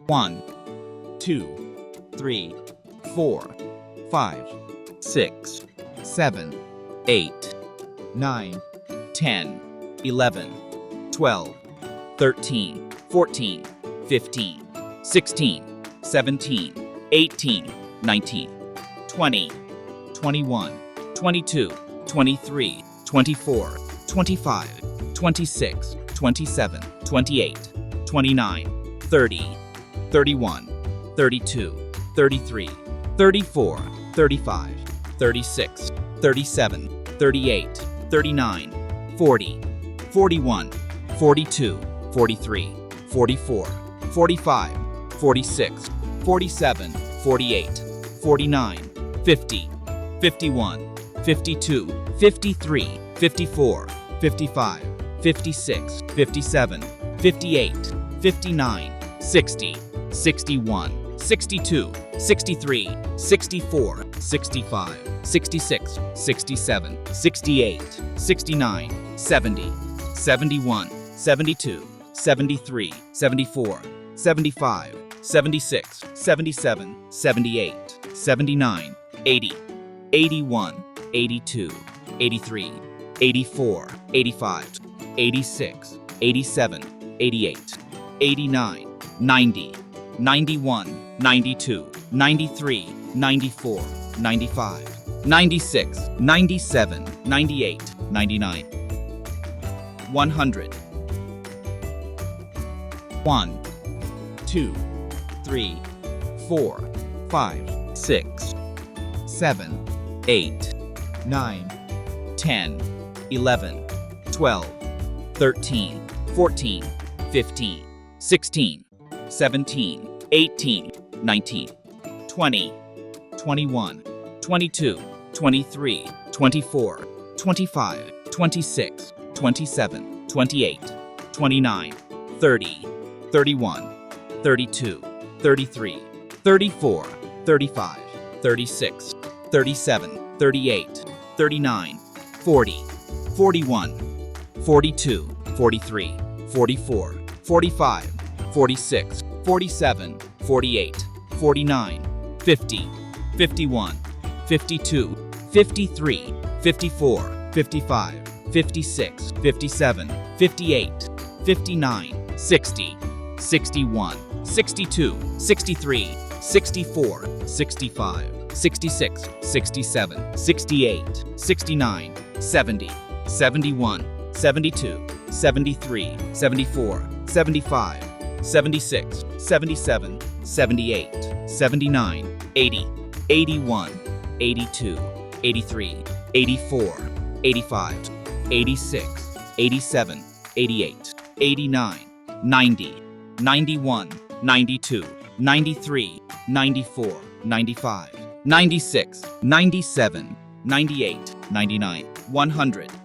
1, 2, 3, 4, 5, 6, 7, 8, 9, 10, 11, 12, 13, 14, 15, 16, 17, 18, 19, 20, 21, 22, 23, 24, 25, 26, 27, 28, 29, 30, 31, 32, 33, 34, 35, 36, 37, 38, 39, 40, 41, 42, 43, 44, 45, 46, 47, 48, 49, 50, 51, 52, 53, 54, 55, 56, 57, 58, 59, 60, 61, 62, 63, 64, 65, 66, 67, 68, 69, 70, 71, 72, 73, 74, 75, 76, 77, 78, 79, 80, 81, 82, 83, 84, 85, 86, 87, 88, 89, 90, 91, 92, 93, 94, 95, 96, 97, 98, 99, 100. 1, 2, 3, 4, 5, 6, 7, 8, 9, 10, 11, 12, 13, 14, 15, 16, 17, 18, 19, 20, 21, 22, 23, 24, 25, 26, 27, 28, 29, 30, 31, 32, 33, 34, 35, 36, 37, 38, 39, 40, 41, 42, 43, 44, 45, 46, 47, 48, 49, 50, 51, 52, 53, 54, 55, 56, 57, 58, 59, 60, 61, 62, 63, 64, 65, 66, 67, 68, 69, 70, 71, 72, 73, 74, 75, 76, 77, 78, 79, 80, 81, 82, 83, 84, 85, 86, 87, 88, 89, 90, 91, 92, 93, 94, 95, 96, 97, 98, 99, 100.